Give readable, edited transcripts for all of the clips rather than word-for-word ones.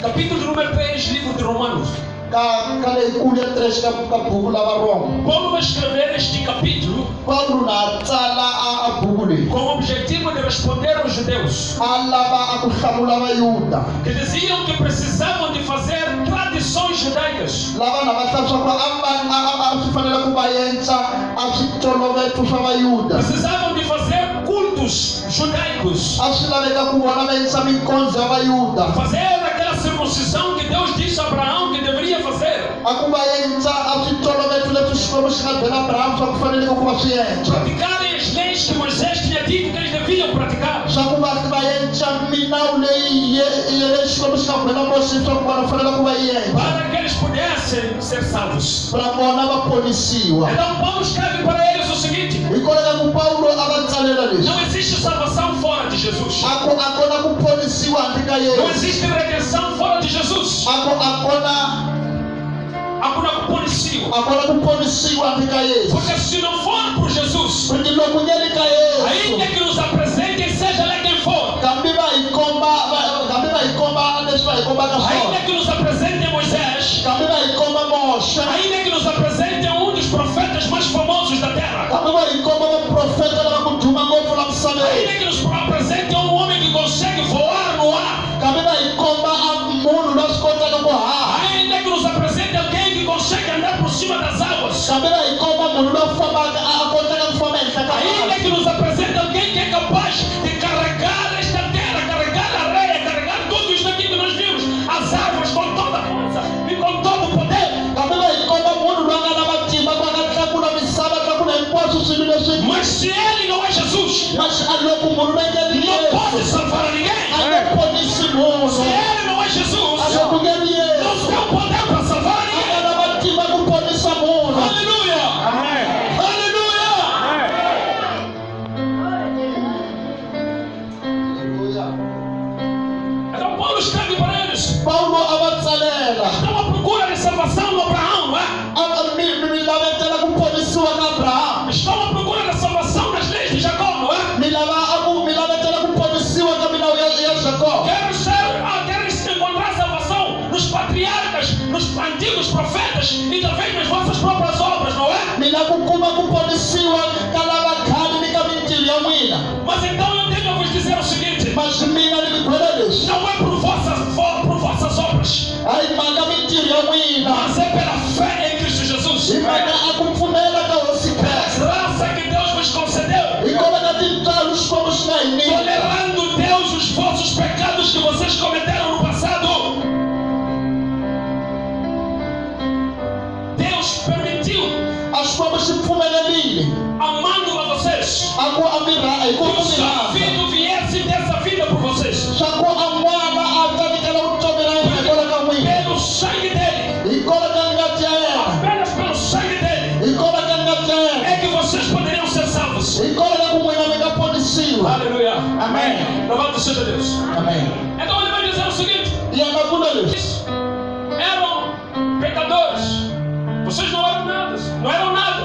Capítulo número 3, livro de Romanos. Paulo vai escrever este capítulo com o objetivo de responder aos judeus que diziam que precisavam de fazer tradições judaicas. Precisavam de fazer cultos judaicos. Fazer aquela circuncisão que Deus disse a Abraão que deveria fazer. Praticarem as leis que Moisés tinha dito que eles deviam praticar. Para que eles pudessem ser salvos. Então Paulo escreve para eles o seguinte: não existe salvação fora de Jesus. Não existe redenção fora de Jesus. Porque se não for por Jesus, ainda que nos apresentem, seja lá quem for, ainda que nos apresentem Moisés, ainda que nos apresentem um dos profetas mais famosos da terra, ainda que nos apresentem um homem que consegue voar no ar, ainda que nos apresentem alguém que consegue andar por cima das águas, ainda que nos apresentem alguém que é capaz de carregar esta terra, carregar a areia, carregar tudo isso aqui que nós vimos, as árvores com toda a força e com todo o poder. Mas se ele não é Jesus, não pode salvar ninguém. Se ele não é Jesus, não tem o poder para salvar ninguém. Aleluia! Amém. Aleluia! Então Paulo escreve para eles. Estão à procura de salvação no Abraão, não é? Estão à procura da salvação nas leis de Jacó, não é? Querem encontrar salvação nos patriarcas, nos antigos profetas e talvez nas vossas próprias obras, não é? Mas então eu tenho a vos dizer o seguinte: não é por vossas obras, mas é pela fé em Cristo Jesus. Graça que Deus vos concedeu, tolerando Deus os vossos pecados que vocês cometeram no passado. Deus permitiu, amando a vocês, que o seu filho viesse dessa vida por vocês. Pelo sangue dele, apenas pelo sangue dele, é que vocês poderiam ser salvos. Aleluia. Amém. Louvado seja Deus. Amém. Então ele vai dizer o seguinte: eram pecadores. Vocês não eram nada,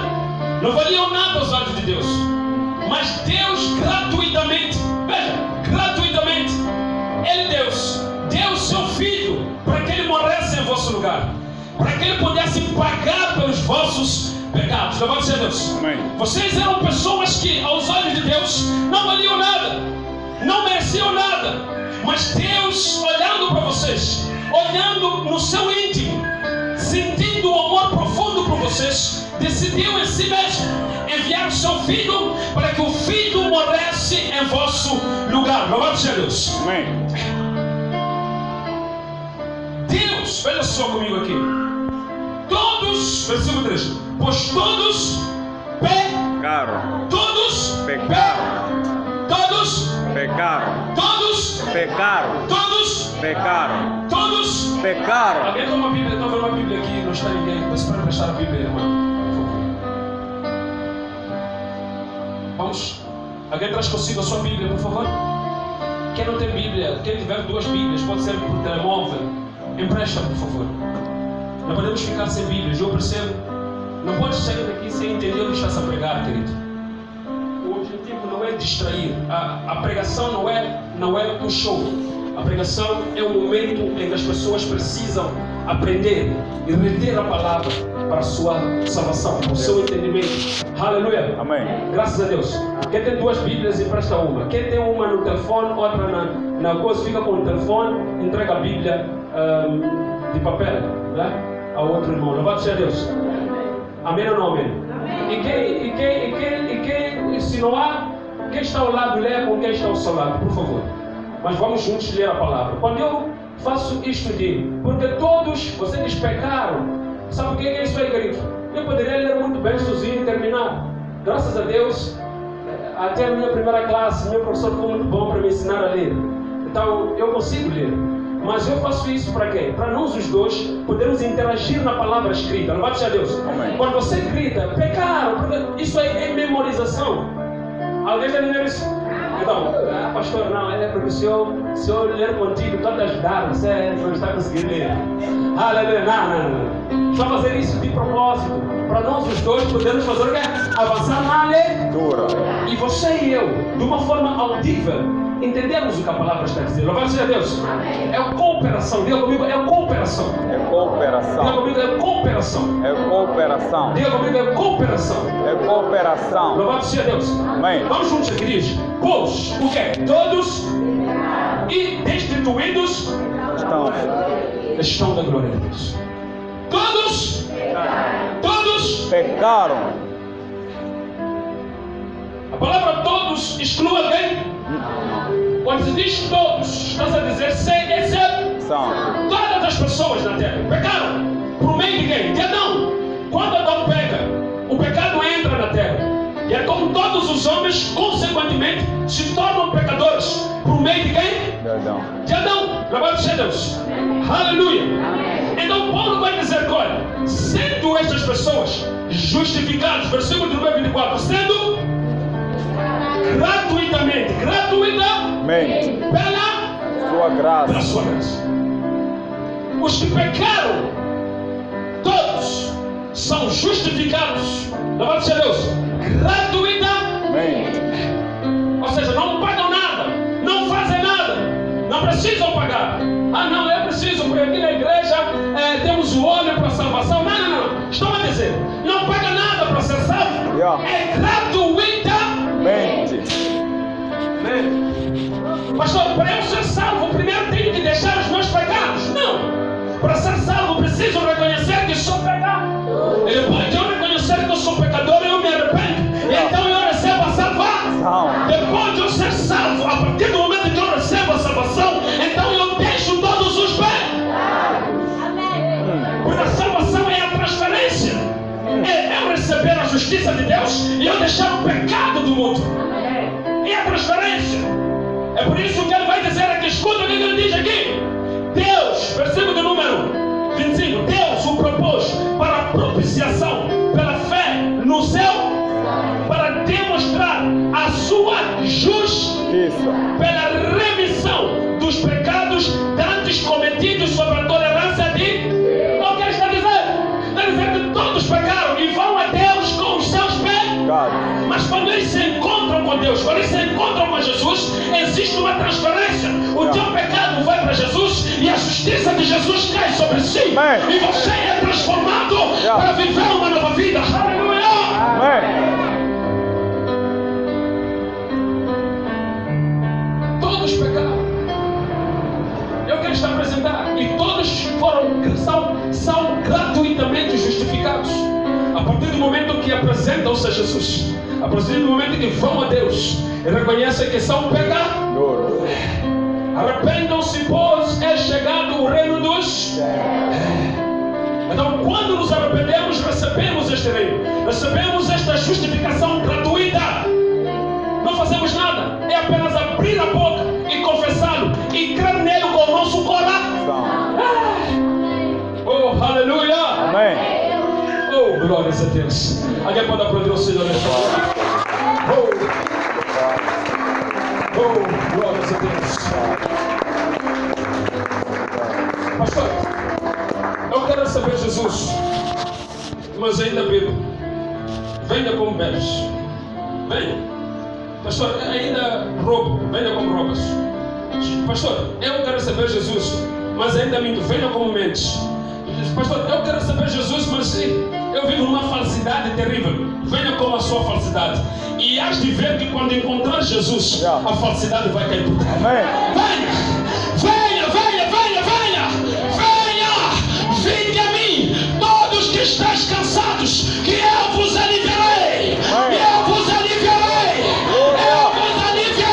não valiam nada aos olhos de Deus. Mas Deus gratuitamente, Ele deu seu Filho para que Ele morresse em vosso lugar, para que Ele pudesse pagar pelos vossos pecados. Louvado seja Deus. Amém. Vocês eram pessoas que aos olhos de Deus não valiam nada, não mereciam nada, mas Deus, olhando para vocês, olhando no seu íntimo, sentindo o amor profundo por vocês, decidiu em si mesmo enviar o seu Filho para que o Filho morresse em vosso lugar. Louvado seja Deus. Amém. Deus, veja só comigo aqui. Todos, versículo 3, pois todos Pecaram. todos Pecaram. todos Pecaram. todos Pecaram. todos Pecaram. todos Pecaram. Alguém tem uma Bíblia? Estou vendo uma Bíblia aqui, não está ninguém. Peço para prestar a Bíblia, irmão, por favor. Vamos. Alguém traz consigo a sua Bíblia, por favor? Quem não tem Bíblia, quem tiver duas Bíblias, pode ser por telemóvel, empresta, por favor. Não podemos ficar sem Bíblias, eu percebo. Não pode sair daqui sem entender o que está a pregar, querido. O objetivo não é distrair. A pregação não é um show. A pregação é um momento em que as pessoas precisam aprender e reter a palavra para a sua salvação, para o seu entendimento. Aleluia. Amém. Graças a Deus. Quem tem duas Bíblias, empresta uma. Quem tem uma no telefone, outra na coisa, fica com o telefone, entrega a Bíblia de papel, né? Ao outro irmão. Louvado seja Deus. Amém ou não amém? E se não há, quem está ao lado, leia com quem está ao seu lado, por favor. Mas vamos juntos ler a palavra. Quando eu faço isto porque todos vocês pecaram. Sabe o que é isso aí, querido? Eu poderia ler muito bem sozinho e terminar. Graças a Deus, até a minha primeira classe, meu professor foi muito bom para me ensinar a ler. Então, eu consigo ler. Mas eu faço isso para quê? Para nós os dois podermos interagir na palavra escrita. Louvado seja Deus. Amém. Quando você grita, pecaram, porque isso aí é memorização. Alguém está entendendo isso? Então, pastor, não, é porque se eu ler contigo todas as datas, você não está conseguindo ler. Aleluia, não. Só fazer isso de propósito, para nós os dois podermos fazer o quê? Avançar na leitura. E você e eu, de uma forma audível, entendemos o que a palavra está dizendo. Louvado seja Deus. É a cooperação. Diga comigo, é a cooperação. É cooperação. Diga comigo, é cooperação. É cooperação. Diga comigo, é cooperação. É cooperação. Louvado seja Deus. Amém. Vamos juntos aqui, diz. Pois, o quê? Todos e destituídos estão da glória de Deus. Todos pecaram. A palavra todos exclui alguém? Quando se diz todos, estás a dizer sem exceção. Todas as pessoas na terra pecaram. Por meio de quem? De Adão. Quando Adão peca, o pecado entra na terra. E é como todos os homens, consequentemente, se tornam pecadores. Por meio de quem? De Adão. Louvado seja Deus. Aleluia. Então Paulo vai dizer que, olha, sendo estas pessoas justificadas, versículo número 24, sendo gratuitamente, pela sua graça. Os que pecaram, todos são justificados, louvado seja Deus, gratuitamente. Ou seja, não pagam nada, não fazem nada, não precisam pagar. Ah, não, é preciso, porque aqui na igreja temos o óleo para salvação. Não. Estou a dizer, não paga nada para ser salvo. É gratuitamente. Pastor, para eu ser salvo, primeiro tenho que deixar os meus pecados. Não. Para ser salvo, preciso reconhecer que sou pecador. E depois de eu reconhecer que eu sou pecador, eu me arrependo. Então eu recebo a salvação. Depois de eu ser salvo, a partir do momento que eu recebo a salvação, então eu deixo todos os pecados. Porque a salvação é a transferência. É eu receber a justiça de Deus e eu deixar o pecado do mundo. É a transferência. É por isso que ele vai dizer aqui, escuta o que ele diz aqui. Deus, versículo de número 25, Deus o propôs para a propiciação pela fé no céu, para demonstrar a sua justiça pela remissão dos pecados dantes cometidos sobre a tolerância de Deus. O que ele está dizendo? Está dizendo que todos pecaram e vão a Deus com os seus pecados. Mas quando eles se encontram com Deus, quando eles se encontram com Jesus, existe uma transferência. O teu pecado vai para Jesus e a justiça de Jesus cai sobre si. E você é transformado para viver uma nova vida. Aleluia! Todos pecaram. É o que ele está apresentando. E todos são gratuitamente justificados. A partir do momento que apresentam-se a Jesus, a partir do momento que vão a Deus e reconhecem que são pecadores, arrependam-se, pois é chegado o reino dos céus. Então, quando nos arrependemos, recebemos este reino, recebemos esta justificação gratuita. Não fazemos nada, é apenas abrir a boca e confessá-lo e crer nele com o nosso coração. Oh, aleluia! Amém. Oh, glórias a Deus. Alguém pode aplaudir o Senhor nesta hora? Oh, glórias a Deus. Pastor, eu quero receber Jesus, mas ainda bebo. Venha como bebes. Venha. Pastor, ainda roubo. Venha como roubas. Pastor, eu quero receber Jesus, mas ainda minto, venha como mentes. Pastor, eu quero receber Jesus, mas eu vivo numa falsidade terrível. Venha com a sua falsidade. E hás de ver que quando encontrar Jesus, a falsidade vai cair por terra. Amém. Venha, venha, venha, venha, venha. Venha, vinde a mim, todos que estáis cansados, que eu vos aliviarei. Eu vos aliviarei. Eu vos aliviarei.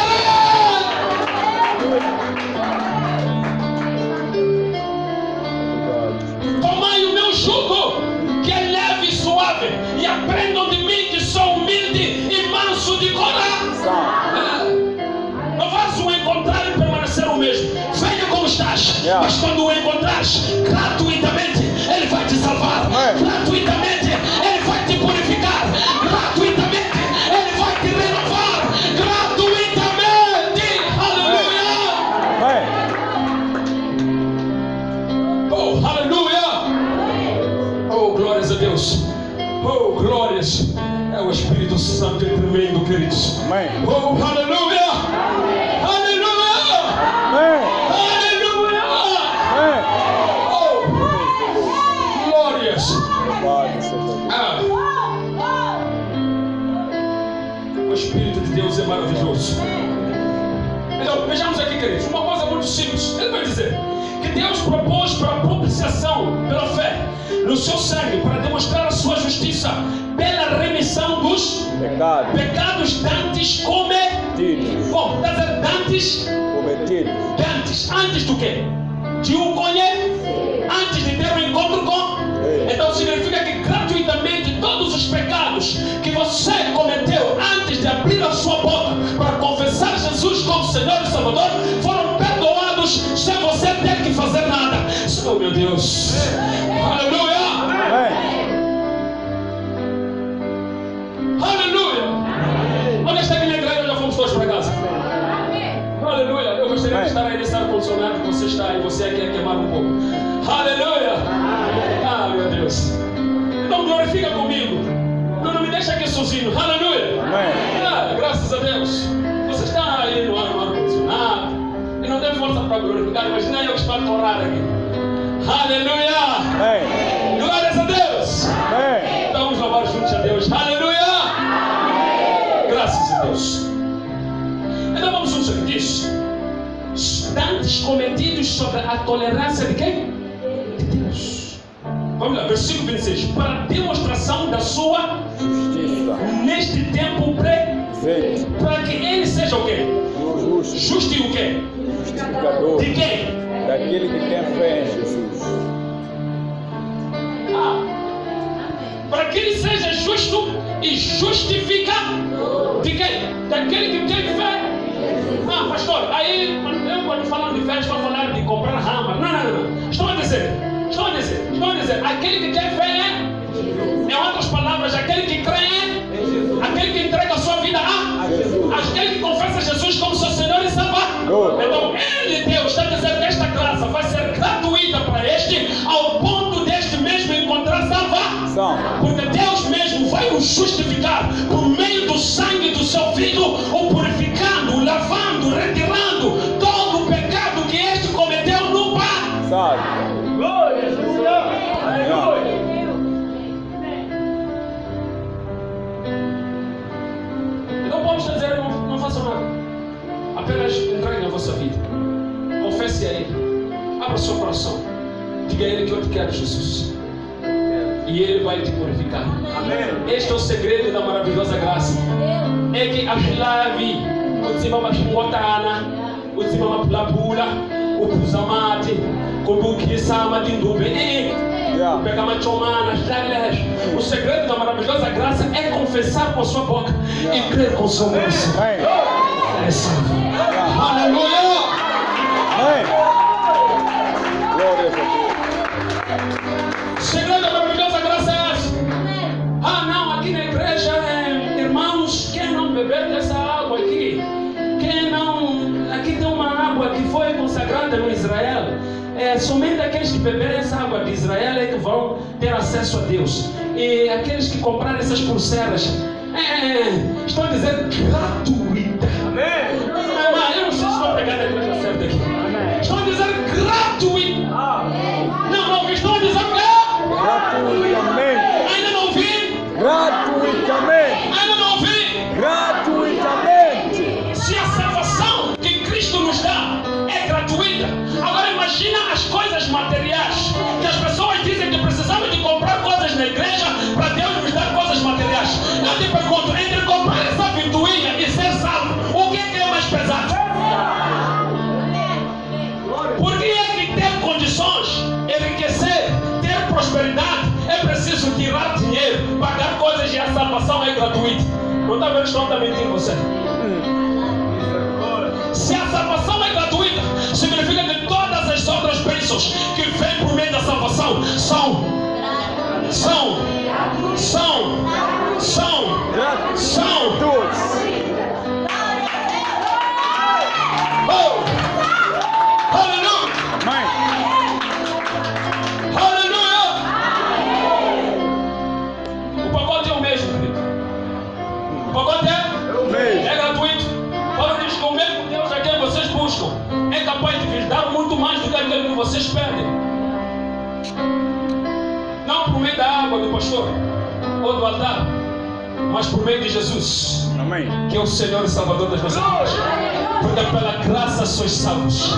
Tomai o meu jugo, que é leve e suave, e aprendam de mim, que sou humilde e manso de coração. Não vais o encontrar e permanecer o mesmo. Venha como estás, mas quando o encontrares, gratuitamente Ele vai te salvar. Gratuitamente Ele vai te purificar. Gratuitamente Ele vai te renovar. Gratuitamente. Aleluia. Oh, aleluia. Oh, glórias a Deus. Oh, glórias. É o Espírito Santo é tremendo, queridos. Amém. Oh, aleluia. Aleluia. Aleluia. Oh, glórias. O Espírito de Deus é maravilhoso. Então, vejamos aqui, queridos, uma coisa muito simples. Ele vai dizer que Deus propôs para a propiciação pela fé no seu sangue, para demonstrar a sua justiça pela remissão dos pecados dantes cometidos. Bom, quer dizer, dantes cometidos. Antes do quê? De o conhecer. Antes de ter um encontro com. Então significa que gratuitamente todos os pecados que você cometeu antes de abrir a sua boca para confessar Jesus como Senhor e Salvador foram perdoados sem você ter que fazer nada. Oh, meu Deus. Aleluia. Aleluia. Onde está aqui na igreja? Já fomos todos para casa. Aleluia. Eu gostaria de estar aí nesse ar-condicionado que você está aí. Você quer queimar um pouco. Aleluia. Ah, meu Deus. Então glorifica comigo. Não me deixa aqui sozinho. Aleluia. Ah, graças a Deus. Você está aí no ar-condicionado e não tem força para glorificar. Imagina eu que estou a orar aqui. Aleluia. Glórias a Deus. Então vamos louvar juntos a Deus. Aleluia. Graças a Deus. Então vamos juntos aqui. Diz: dantes cometidos sobre a tolerância de quem? De Deus. Vamos lá, versículo 26. Para demonstração da sua justiça neste tempo presente, para que ele seja o quê? Justo e o quê? Justificador. De quem? Daquele que tem fé em Jesus. Para que ele seja justo e justificador. De quem? Daquele que tem fé. Pastor, aí quando falam de fé, estou falando de comprar rama. Não. Estou a dizer, aquele que tem fé em outras palavras, aquele que crê aquele que entrega a sua vida a Jesus, aquele que confessa Jesus como seu Senhor e Salvador. Então Ele, Deus, está dizendo que esta graça vai ser gratuita para este, ao ponto deste mesmo encontrar salvação. Porque Deus mesmo vai o justificar por meio do sangue do seu Filho, o purificando, o lavando, retirando todo o pecado que este cometeu no passado. Glória a Deus. Aleluia. Então Paulo está dizendo: não façam nada, apenas entreguem a vossa vida, confesse a Ele, abra seu coração, diga a Ele que eu te quero, Jesus, e Ele vai te purificar. Amém. Este é o segredo da maravilhosa graça. É que a chave, o cima machingotana, o cima mapulapula, o pusamate, o buque sama de dube, pegar machomana, o segredo da maravilhosa graça é confessar com a sua boca e crer com o seu coração. É salvo. Aleluia. Glória a Deus. O segredo da maravilhosa graça é essa. Não, aqui na igreja, irmãos, quem não beber dessa água aqui, quem não, aqui tem uma água que foi consagrada no Israel. Somente aqueles que beberem essa água de Israel é que vão ter acesso a Deus. E aqueles que comprarem essas pulseiras, estão a dizer gratuita. Amém. Eu não sei se estou pegando a coisa certa aqui. Estão a dizer materiais. Que as pessoas dizem que precisavam de comprar coisas na igreja para Deus nos dar coisas materiais. Eu te pergunto, entre comprar essa ventoinha e ser salvo, o que é mais pesado? Por que é que ter condições, enriquecer, ter prosperidade, é preciso tirar dinheiro, pagar coisas e a salvação é gratuita? Não está vendo que estão mentindo você? Se a salvação é gratuita, significa que todas as outras bênçãos que vêm por meio da salvação são. Oh! Aleluia! Aleluia! O pacote é o mesmo, querido. O pacote é gratuito. Paulo diz que o mesmo Deus a quem vocês buscam é capaz de lhes dar muito mais do que aquilo que vocês pedem. Não por meio da água do pastor ou do altar, mas por meio de Jesus. Amém. Que é o Senhor e Salvador das nossas vidas. Porque pela graça sois salvos.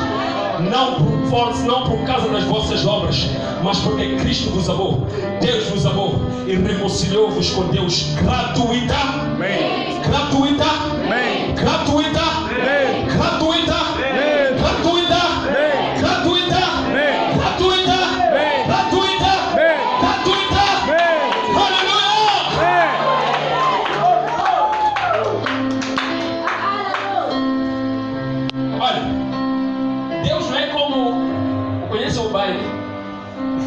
Não por força, não por causa das vossas obras, mas porque Cristo vos amou. Deus vos amou e reconciliou-vos com Deus gratuita. Amém. Gratuita. Amém. Gratuita. Amém. Gratuita. Amém. Gratuita. Amém. Gratuita. Amém. Gratuita. Amém. Gratuita. Amém. Gratuita. Amém. Aleluia. Olha, Deus não é como. Conhece o baile?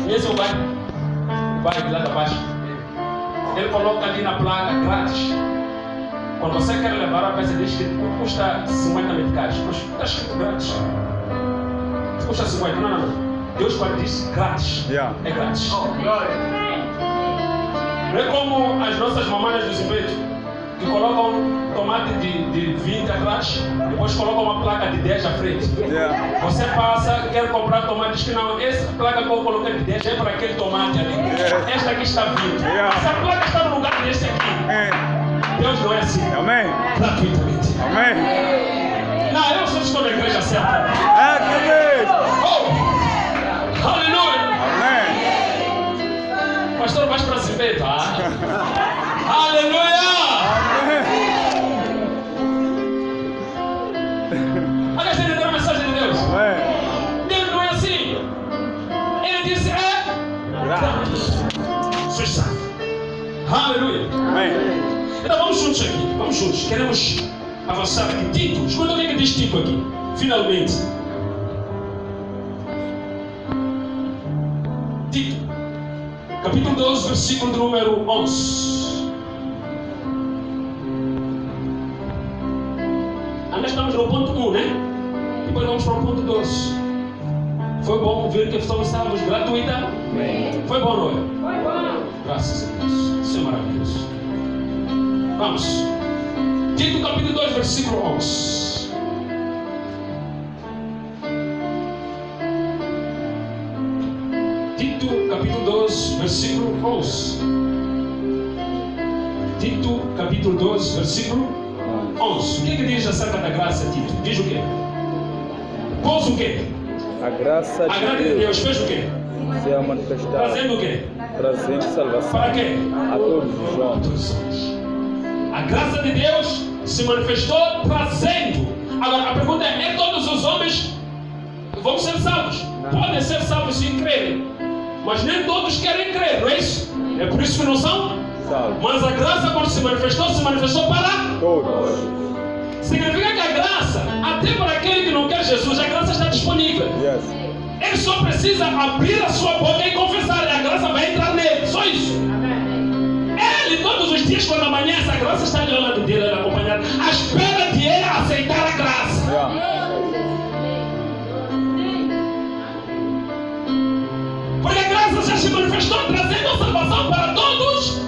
Conhece o baile? O baile lá da baixo. Ele coloca ali na placa grátis. Quando você quer levar a peça, diz que custa 50 meticais. Mas está escrito grátis. Custa 50. Não. Deus quando diz grátis. Yeah. É grátis. Não é como as nossas mamadas dos eventos, que colocam tomate de 20 atrás, depois colocam uma placa de 10 à frente. Yeah. Você passa, quer comprar tomate, diz que não, essa placa que eu coloquei de 10 é para aquele tomate ali. Yeah. Esta aqui está 20. Yeah. Essa placa está no lugar deste aqui. Deus não é assim. Amém. Gratuitamente. Amém. Não, eu só estou na igreja certa. Oh! Aleluia! Amém. Pastor, vais para Zimbeto, tá? Aleluia! Agora você entendeu a mensagem de Deus? Amém. Deus não é assim. Ele disse grátis. Sois salvo. Aleluia. Amém. Então vamos juntos aqui. Vamos juntos. Queremos avançar aqui. Tito. Escuta o que diz Tito aqui. Finalmente. Tito. Capítulo 12, versículo número 11. Ainda estamos no ponto 1, né? Depois vamos para o ponto 12. Foi bom ver que estamos salvos gratuitamente. Foi bom, não é? Foi bom. Graças a Deus. Isso é maravilhoso. Vamos. Tito capítulo 2, versículo 11. Tito capítulo 2, versículo 11. Tito capítulo 2, versículo 11. O que diz acerca da graça, Tito? Diz o quê? Pôs o quê? A graça A graça de Deus fez o quê? se é manifestada, Trazendo o quê? trazendo salvação Para quê? a todos os homens. A graça de Deus se manifestou trazendo. Agora a pergunta é todos os homens vão ser salvos? Podem ser salvos se crerem, mas nem todos querem crer, não é isso? É por isso que não são? Salve. Mas a graça quando se manifestou para Todos. significa que a graça, até para aquele que não quer Jesus, a graça está disponível. Yes. Ele só precisa abrir a sua boca e confessar, e a graça vai entrar nele, só isso. Ele todos os dias quando amanhece, a graça está ali ao lado dele, ele acompanhado, à espera de ele aceitar a graça. Yeah. Porque a graça já se manifestou trazendo a salvação para todos,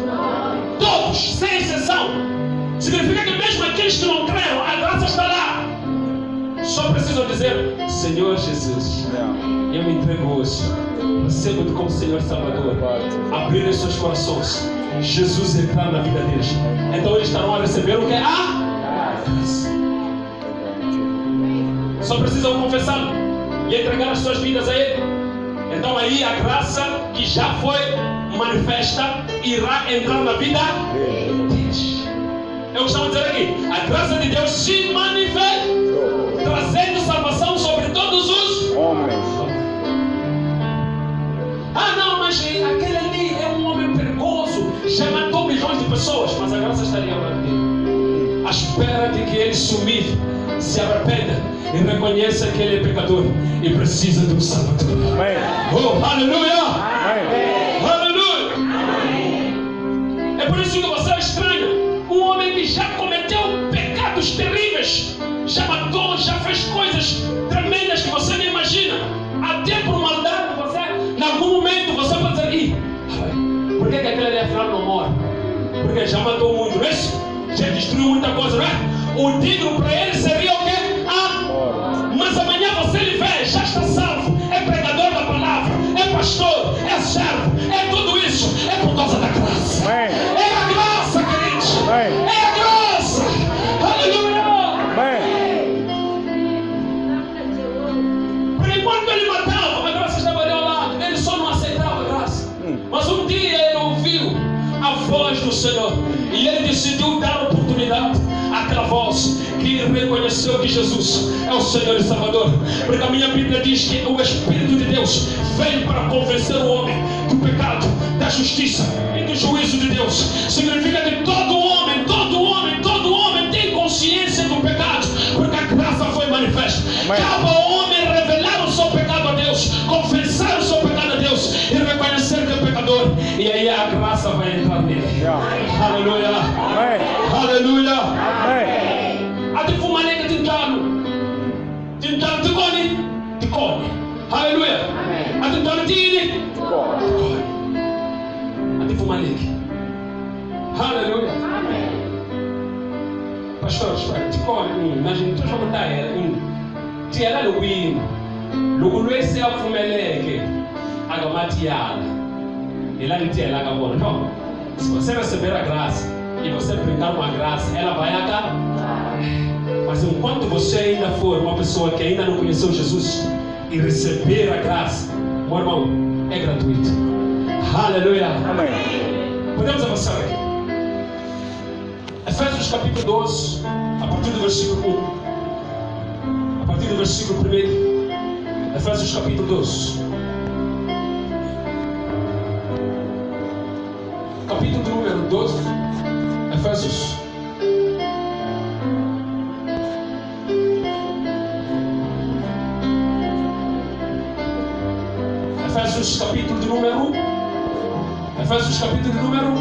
sem exceção. Significa que mesmo aqueles que não creram, a graça está lá. Só precisam dizer: Senhor Jesus, Yeah. eu me entrego hoje, recebo-te como Senhor Salvador. Abrir os seus corações, Jesus entrar na vida deles. Então eles estarão a receber o que é a graça. Só precisam confessá-lo e entregar as suas vidas a Ele. Então aí a graça que já foi manifesta irá entrar na vida deles. É o que estamos dizendo aqui. A graça de Deus se manifesta, trazendo salvação sobre todos os Homens. Ah, não, mas aquele ali é um homem perigoso, já matou milhões de pessoas, mas a graça estaria lá dele. À espera de que ele se humilhe, se arrependa e reconheça que ele é pecador e precisa de um Salvador. Amém. Oh, aleluia! Amém. Aleluia! É por isso que você é estranho. Um homem que já cometeu pecados terríveis, já matou, já fez coisas tremendas que você nem imagina. Até por maldade, você, em algum momento, você pode dizer: Ih, por que aquele ali afinal não morre? Porque já matou o mundo, não é isso? Já destruiu muita coisa, não é? O digno para ele seria o quê? Mas amanhã você lhe vê, já está salvo, é pregador da palavra, é pastor, é servo, é tudo isso, é por causa da graça. Amém. É a graça, queridos. Amém. É a graça. Aleluia. Amém. Por enquanto ele matava, a graça estava ali ao lado, ele só não aceitava a graça. Mas um dia ele ouviu a voz do Senhor e ele decidiu dar oportunidade àquela voz que reconheceu que Jesus é o Senhor e Salvador. Porque a minha Bíblia diz que o Espírito de Deus veio para convencer o homem do pecado, da justiça e do juízo de Deus. Significa que todo homem tem consciência do pecado, porque a graça foi manifesta. Cabe ao homem revelar o seu pecado a Deus, confessar o seu pecado a Deus e reconhecer que é pecador. E aí a graça vai entrar nele. Aleluia. Amém. Aleluia. Amém. Ati fumaneka tintano tikone. Aleluia. Ati tintano tini ati fumaneka. Aleluia. Pastor, tikone imagine tu já botar ela tiela luwini lukulwese afumeleke agamatiala ela tiela agabona. Não, se você receber a graça e você brincar com a graça, ela vai acabar. Mas enquanto você ainda for uma pessoa que ainda não conheceu Jesus e receber a graça, meu irmão, é gratuito. Aleluia. Amém. Podemos avançar aqui. Efésios capítulo 12, a partir do versículo 1. A partir do versículo 1. Efésios capítulo 12. Capítulo número 12. Efésios. Efésios capítulo de número 1. Efésios capítulo de número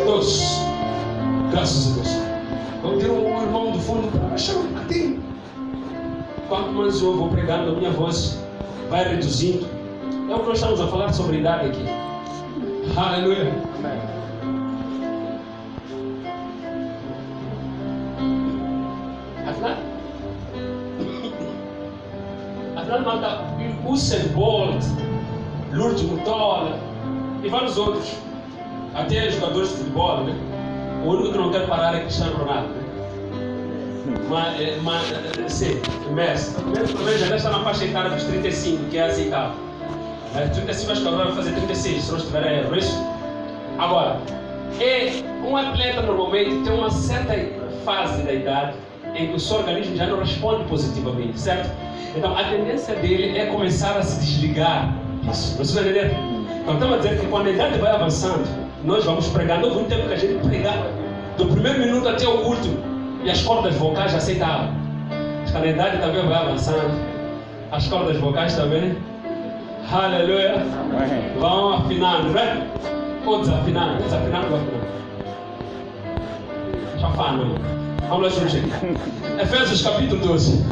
12. Graças a Deus. Vamos ter um irmão do fundo para baixar um bocadinho. Quanto mais eu vou pregando, a minha voz vai reduzindo. É o que nós estamos a falar sobre idade aqui. Aleluia. Amém. Afinal, malta, Usain Bolt, Lourdes Mutola e vários outros, até jogadores de futebol, né? O único que não quer parar é Cristiano Ronaldo, né? Mas sim, Messi já está na faixa etária dos 35, que é aceitável. 35 acho que agora vai fazer 36, se não estiver erro, isso? Agora, um atleta normalmente tem uma certa fase da idade em que o seu organismo já não responde positivamente, certo? Então a tendência dele é começar a se desligar disso. Vocês vão entender? Então estamos a dizer que quando a idade vai avançando, nós vamos pregando. Houve um tempo que a gente pregava do primeiro minuto até o último e as cordas vocais já aceitavam. Mas quando a idade também vai avançando, as cordas vocais também, aleluia, vão afinando, né? Ou desafinando, vai afinando. Já fala, vamos lá juntos aqui. Efésios capítulo 12.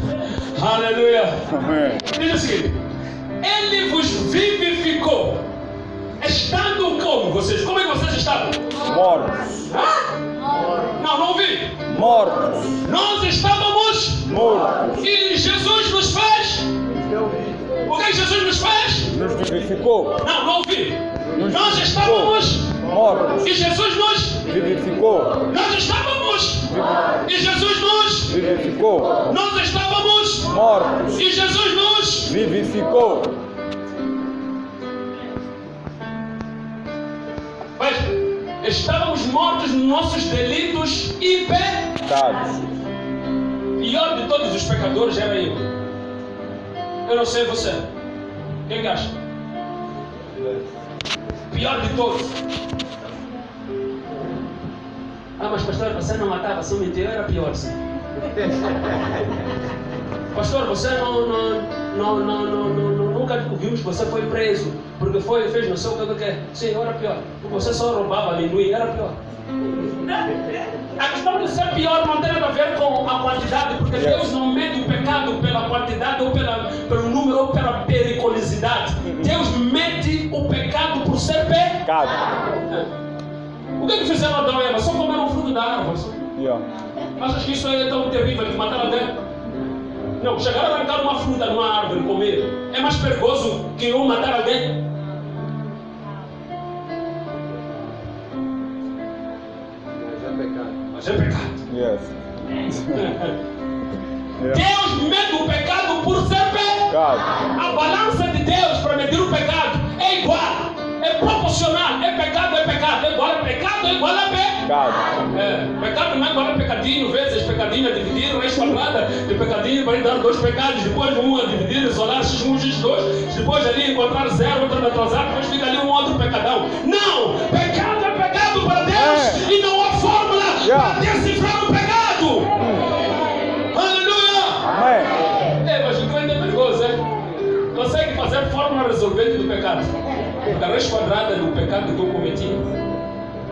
Aleluia. Amém. Diz o seguinte: Ele vos vivificou, estando como vocês? Como é que vocês estavam? Mortos. Não ouvi. Mortos. Nós estávamos Mortos. e Jesus nos fez. O que Jesus nos fez? Nos vivificou. Não ouvi. Nós estávamos Mortos. e Jesus nos. Vivificou. Nós estávamos e Jesus nos. Vivificou. Nós estávamos Mortos. e Jesus nos. Vivificou. Estávamos mortos nos nossos delitos e Dados. pior de todos os pecadores era eu. Eu não sei você. Quem que acha? Pior de todos. Ah, mas pastor, você não matava, só mentia, eu era pior sim. Pastor, você nunca vimos que você foi preso porque fez não sei o que. Sim, eu era pior. Você só roubava amendoim, era pior. A questão de ser pior não tem nada a ver com a quantidade, porque Deus não mede o pecado pela quantidade ou pelo número ou pela periculosidade. Deus mede o pecado por ser pecado. O que fizeram Adão e Eva? Só comeram um fruto da árvore. Mas acho que isso é tão terrível que mataram até. Não, chegaram a arrancar uma fruta numa árvore e comer. É mais perigoso que um matar alguém. Mas é pecado. Deus mede o pecado por ser pecado. A balança de Deus para medir o pecado é igual. É proporcional. É pecado, é pecado. É igual a pecado, é igual a pecado. Pecado não é igual a pecadinho, vezes pecadinho a dividir, raiz quadrada de pecadinho vai dar 2 pecados, depois um a dividir, isolar, x1, x2, depois ali encontrar 0, outro atrasado, depois fica ali um outro pecadão. Não! Pecado é pecado para Deus e não há fórmula para decifrar o pecado. Aleluia! Mas o crente é perigoso, consegue fazer fórmula resolvente do pecado. A raiz quadrada do pecado que eu cometi,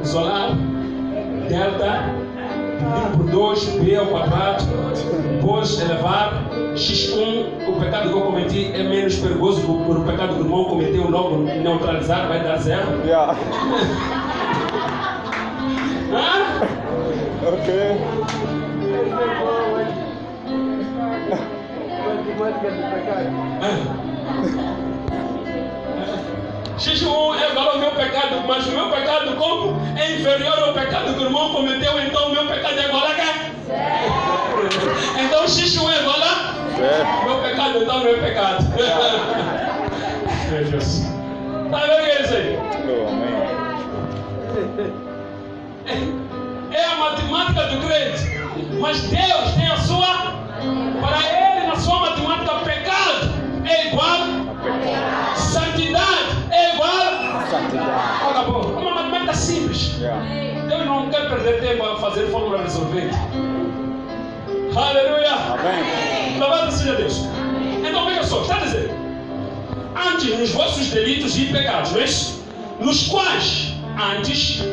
isolar, delta, dividido por 2, b ao quadrado, depois elevar, x1, o pecado que eu cometi é menos perigoso do que o pecado que o irmão cometeu, logo neutralizar, vai dar 0. Ok. X1 é igual ao meu pecado, mas o meu pecado como é inferior ao pecado que o irmão cometeu, então o meu pecado é igual a quê? Então X1 é igual a? Meu pecado, então não é pecado. Meu Deus. Tá vendo o que é isso aí? É a matemática do crente. Mas Deus tem a sua, para Ele, na sua matemática, pecado é igual a santidade. É igual? Acabou. É uma matemática simples. Deus não quer perder tempo a fazer fórmula resolvente. Aleluia. Louvado seja Deus. Então veja só, está a dizer: antes nos vossos delitos e pecados, não é isso? Nos quais antes,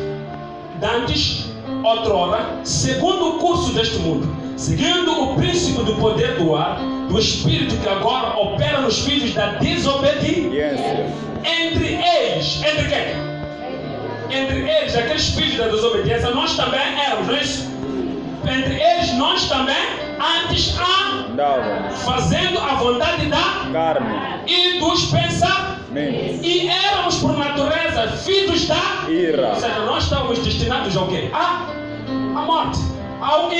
outrora, segundo o curso deste mundo, seguindo o princípio do poder do ar, do espírito que agora opera nos filhos da desobediência. Entre eles, entre quem? Entre eles, aqueles filhos da desobediência, nós também éramos, não é isso? Entre eles, nós também, antes fazendo a vontade da carne e dos pensamentos. E éramos por natureza filhos da ira. Ou seja, nós estávamos destinados ao quê? A morte, ao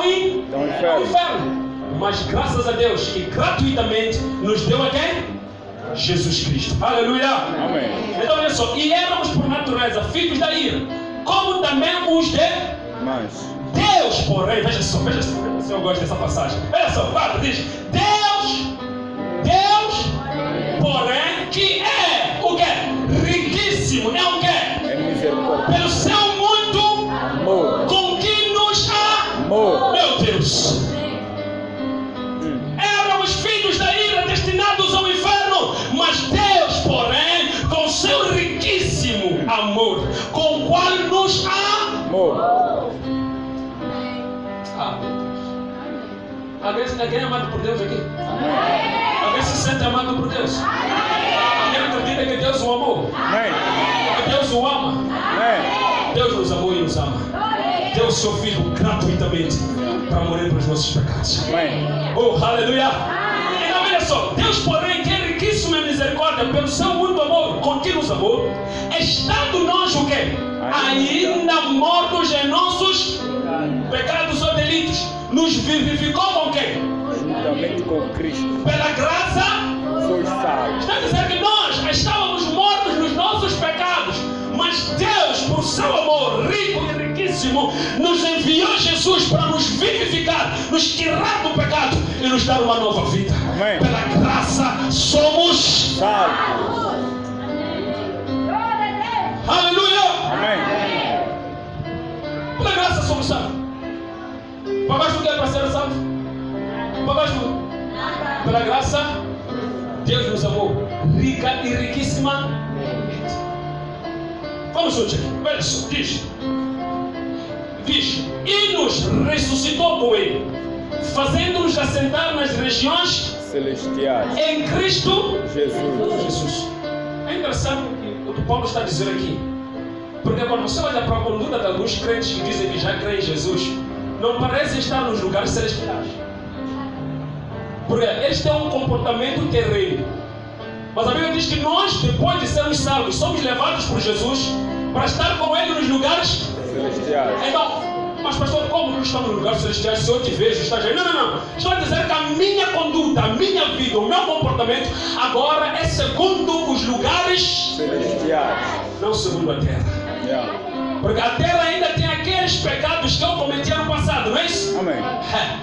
inferno. Mas graças a Deus que gratuitamente nos deu a quem? Jesus Cristo. Aleluia. Amém. Então olha só, e éramos por natureza filhos da ira, como também os demais. Deus, porém, veja só, se eu gosto dessa passagem. Veja só, Paulo diz: Deus, porém, que é o quê? Riquíssimo, é o quê? Pelo seu muito amor, com que nos amou. Meu Deus. Éramos filhos da ira, destinados ao inferno, mas Deus, porém, com seu riquíssimo amor, com o qual nos amou. Alguém é amado por Deus aqui? Alguém se sente amado por Deus? Alguém acredita que Deus o amou? Que Deus o ama? Deus nos amou e nos ama. Deu seu Filho gratuitamente para morrer pelos nossos pecados. Oh, aleluia! Então olha só, Deus, porém, que é riquíssimo em misericórdia, pelo seu muito amor, com que nos amou, estando nós o quê? Ainda mortos em nossos pecados ou delitos, nos vivificou com quem? Juntamente com Cristo. Pela graça, sois salvos. Está a dizer que nós estávamos mortos nos nossos pecados, mas Deus, por Santíssimo nos enviou Jesus para nos vivificar, nos tirar do pecado e nos dar uma nova vida. Amém. Pela graça somos Salvos. Aleluia! Amém. Pela graça somos salvos. Pagaste o que é para ser salvo? Pagaste tudo. Pela graça, Deus nos amou rica e riquíssima. Vamos juntos aqui. Olha só, diz. E nos ressuscitou com Ele, fazendo-nos assentar nas regiões Celestiais. em Cristo Jesus. É interessante o que Paulo está dizendo aqui. Porque quando você olha para a conduta de alguns crentes que dizem que já creem em Jesus, não parecem estar nos lugares celestiais. Porque eles têm um comportamento terreno. Mas a Bíblia diz que nós, depois de sermos salvos, somos levados por Jesus para estar com Ele nos lugares Celestiais. Então, mas pastor, como que estamos nos lugares celestiais se eu te vejo, estás aí? Não. Estou a dizer que a minha conduta, a minha vida, o meu comportamento agora é segundo os lugares Celestiais. não segundo a terra. Yeah. Porque a terra ainda tem aqueles pecados que eu cometi no passado, não é isso? Amém.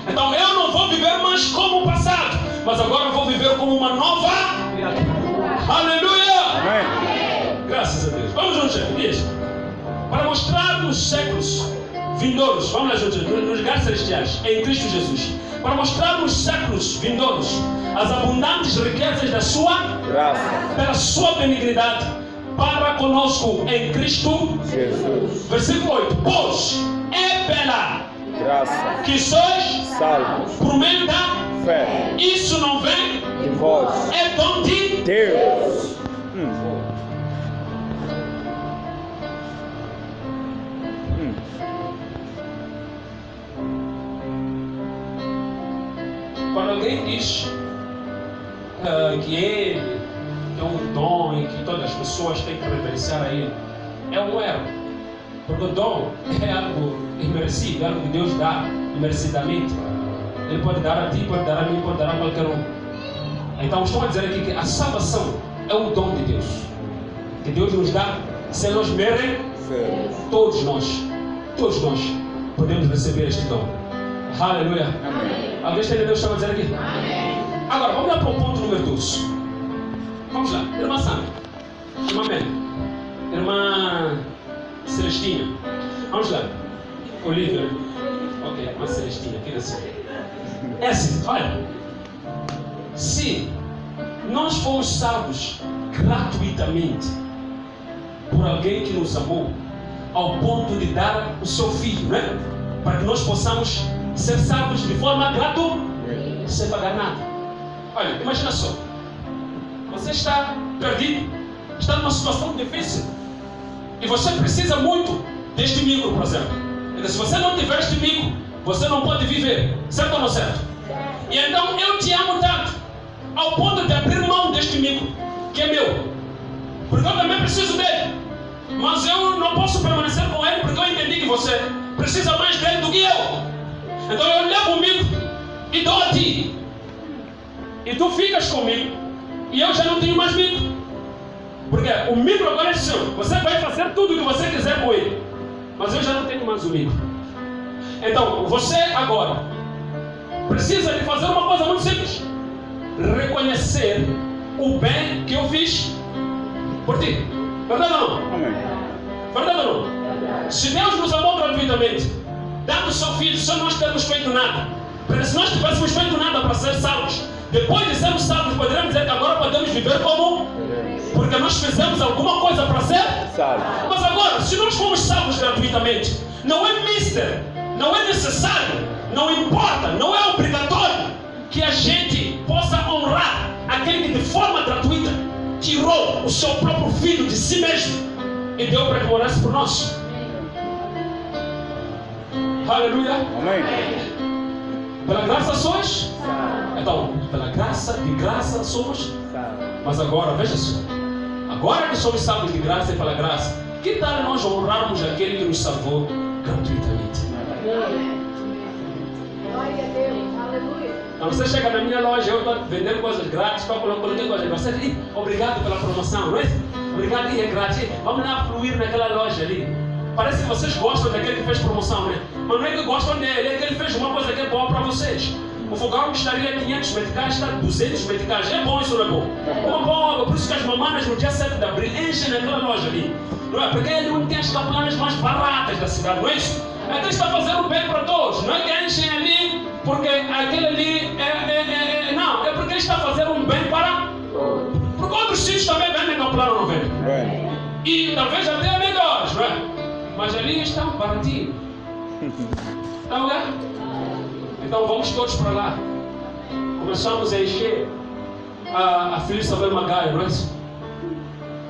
Então eu não vou viver mais como o passado, mas agora eu vou viver como uma nova criatura. Aleluia! Amém. Graças a Deus. Vamos juntos, diz. Para mostrar nos séculos vindouros, vamos lá juntos, nos lugares celestiais, em Cristo Jesus. Para mostrar nos séculos vindouros as abundantes riquezas da sua Graça. pela sua benignidade para conosco em Cristo Jesus. Versículo 8. Pois é pela Graça. que sois Salvos. por meio da Fé. isso não vem, De vós. é dom de Deus. Quando alguém diz que ele é um dom e que todas as pessoas têm que reverenciar a ele, é um erro. Porque o dom é algo imerecido, é algo que Deus dá imerecidamente. Ele pode dar a ti, pode dar a mim, pode dar a qualquer um. Então estou a dizer aqui que a salvação é um dom de Deus, que Deus nos dá sem nós merecermos. Todos nós podemos receber este dom. Aleluia. Amém. Alguém está entendendo o que eu estava dizendo aqui? Agora, vamos lá para o ponto número 2. Vamos lá. Irmã Sandra. Irmã Mel. Irmã Celestina. Vamos lá. Olívia. Ok, irmã Celestina. Aqui assim. É assim, olha. Se nós fomos salvos gratuitamente por alguém que nos amou ao ponto de dar o seu filho, né? Para que nós possamos ser salvos de forma gratuita, sem pagar nada. Olha, imagina só. Você está perdido, está numa situação difícil e você precisa muito deste micro, por exemplo. Então, se você não tiver este micro, você não pode viver, certo ou não certo? E então eu te amo tanto ao ponto de abrir mão deste micro, que é meu, porque eu também preciso dele, mas eu não posso permanecer com ele porque eu entendi que você precisa mais dele do que eu. Então eu levo o micro e dou a ti, e tu ficas comigo, e eu já não tenho mais micro, porque o micro agora é seu. Você vai fazer tudo o que você quiser com ele, mas eu já não tenho mais o micro. Então você agora precisa de fazer uma coisa muito simples: reconhecer o bem que eu fiz por ti. Verdade ou não? Amém. Verdade ou não? Se Deus nos amou gratuitamente, dando o seu filho, sem nós termos feito nada, porque se nós tivéssemos feito nada para ser salvos, depois de sermos salvos, poderíamos dizer que agora podemos viver como? Porque nós fizemos alguma coisa para ser Salvo. Mas agora, se nós fomos salvos gratuitamente, não é mister, não é necessário, não importa, não é obrigatório que a gente possa honrar aquele que de forma gratuita tirou o seu próprio filho de si mesmo e deu para que morasse por nós. Aleluia. Amém. Pela graça sois? Então, pela graça, de graça somos. Mas agora, veja só. Agora que somos salvos de graça e pela graça, que tal nós honrarmos aquele que nos salvou gratuitamente? Glória a Deus, aleluia. Então você chega na minha loja, eu estou vendendo coisas grátis, estou colocando coisas grátis. Você diz, obrigado pela promoção, não é? Obrigado, e é grátis. Vamos lá fluir naquela loja ali. Parece que vocês gostam daquele que fez promoção, né? Mas não é que gostam dele, é que ele fez uma coisa que é boa para vocês. O fogão custaria 500 meticais, está 200 meticais. É bom, isso não é bom? Uma boa, por isso que as mamanas no dia 7 de abril enchem naquela loja ali. Não é? Porque ele não tem as capelanas mais baratas da cidade, não é isso? Então ele está fazendo bem para todos. Não é que enchem ali porque aquele ali não, é porque ele está fazendo um bem para... Porque outros sítios também vendem capelana, não vendem? E talvez até melhores, não é? Mas ali estão baratinho. Está a ver? Então vamos todos para lá. Começamos a encher a Felipe Samuel Magaio, não é isso?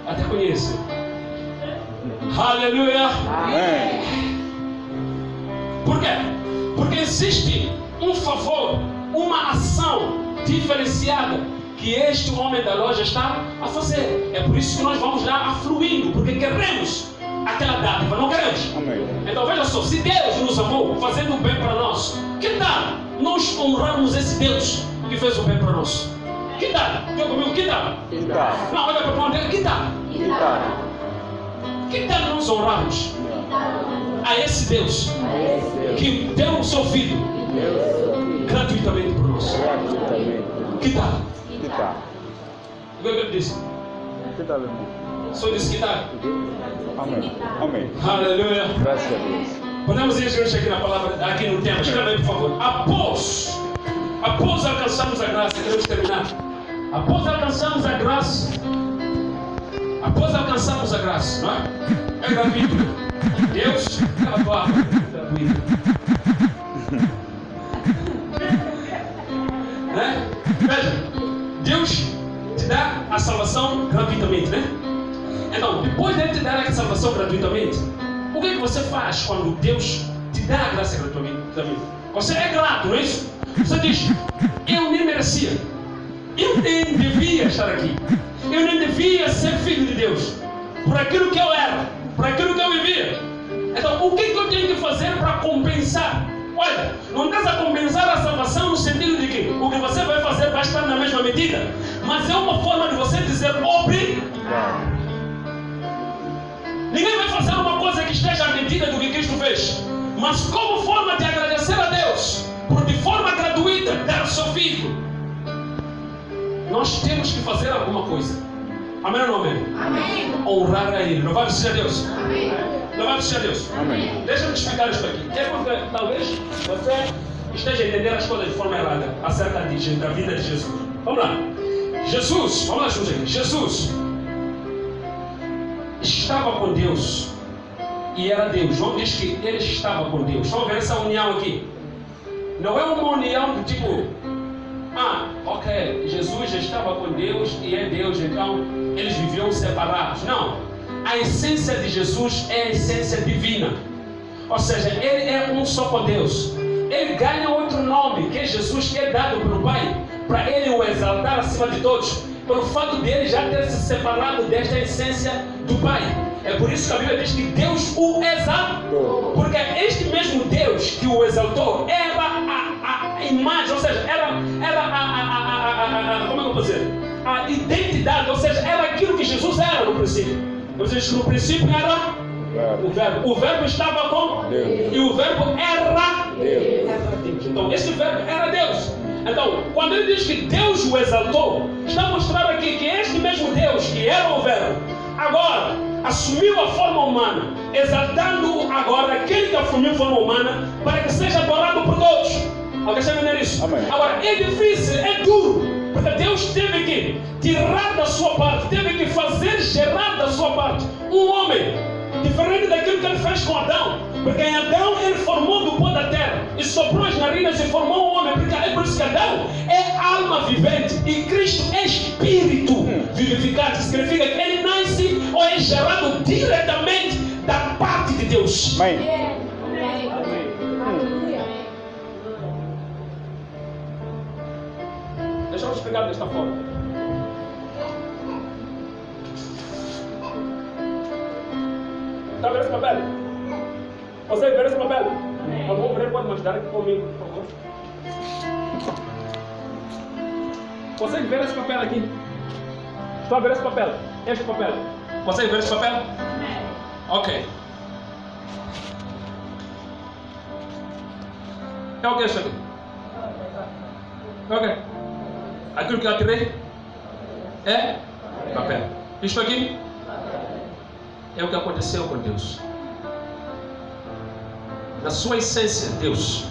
Até conhece. Aleluia! Amém. Por quê? Porque existe um favor, uma ação diferenciada que este homem da loja está a fazer. É por isso que nós vamos lá afluindo, porque queremos aquela dádiva, não queremos? Amém. Então veja só, se Deus nos amou, fazendo o bem para nós, que tal nós honrarmos esse Deus que fez o bem para nós? Que tal? Diga comigo, que tal? Que tal? Não, olha para o irmão dele, que tal? Que tal? Que tal nós honrarmos a esse Deus que deu o seu filho gratuitamente por nós? Gratuitamente. Que tal? Que tal? O que ele disse? Que tal, irmão? Só disse que tal? Amém. Amém. Aleluia. Graças a Deus. Podemos ir juntos aqui na palavra, aqui no tema. Escreva aí, por favor. Após alcançarmos a graça, queremos terminar. Após alcançarmos a graça, não é? É gratuito. Deus, aquela palavra gratuita. Né? Veja, Deus te dá a salvação gratuitamente, né? Então, depois de te dar a salvação gratuitamente, o que você faz quando Deus te dá a graça gratuitamente? Você é grato, não é isso? Você diz, eu nem merecia, eu nem devia estar aqui, eu nem devia ser filho de Deus, por aquilo que eu era, por aquilo que eu vivia. Então, o que eu tenho que fazer para compensar? Olha, não estás a compensar a salvação no sentido de que o que você vai fazer vai estar na mesma medida, mas é uma forma de você dizer obrigado. Ninguém vai fazer uma coisa que esteja à medida do que Cristo fez, mas como forma de agradecer a Deus por de forma gratuita dar o seu filho, nós temos que fazer alguma coisa. Amém ou não amém? Amém. Honrar a Ele. Louvado seja Deus. Amém. Louvado seja Deus. Amém. Deixa eu te explicar isso aqui. É porque talvez você esteja a entender as coisas de forma errada acerca da vida de Jesus. Vamos lá. Jesus, vamos lá juntos aqui. Jesus estava com Deus e era Deus. João diz que ele estava com Deus. Vamos ver essa união aqui. Não é uma união do tipo, ok, Jesus já estava com Deus e é Deus, então eles viviam separados. Não, a essência de Jesus é a essência divina. Ou seja, ele é um só com Deus. Ele ganha outro nome, que é Jesus, que é dado pelo Pai, para ele o exaltar acima de todos, pelo fato dele já ter se separado desta essência do Pai. É por isso que a Bíblia diz que Deus o exaltou, porque este mesmo Deus que o exaltou era a imagem, ou seja, era como é que eu vou dizer? A identidade, ou seja, era aquilo que Jesus era no princípio. Ou seja, no princípio era o verbo estava com Deus e o verbo era Deus. Então esse verbo era Deus. Então, quando ele diz que Deus o exaltou, está mostrando aqui que este mesmo Deus, que era o verbo, agora assumiu a forma humana, exaltando agora aquele que assumiu a forma humana, para que seja adorado por todos. Alguém está entendendo isso? Amém. Agora, é difícil, é duro, porque Deus teve que tirar da sua parte, teve que fazer gerar da sua parte um homem, diferente daquilo que ele fez com Adão. Porque em Adão ele formou do pó da terra e soprou as narinas e formou um homem. Porque é por isso que Adão é alma vivente e Cristo é espírito vivificante. Significa que ele nasce ou é gerado diretamente da parte de Deus. Amém. Deixa eu explicar desta forma. Está vendo esse papel? Você vê esse papel? Algum obreiro pode me ajudar aqui comigo, por favor? Consegue ver esse papel aqui? Estou a ver esse papel? Este papel? Consegue ver esse papel? Ok. É o que isso aqui? É o que? Aquilo que eu atirei é papel. Isto aqui é o que aconteceu com Deus. Na sua essência, Deus.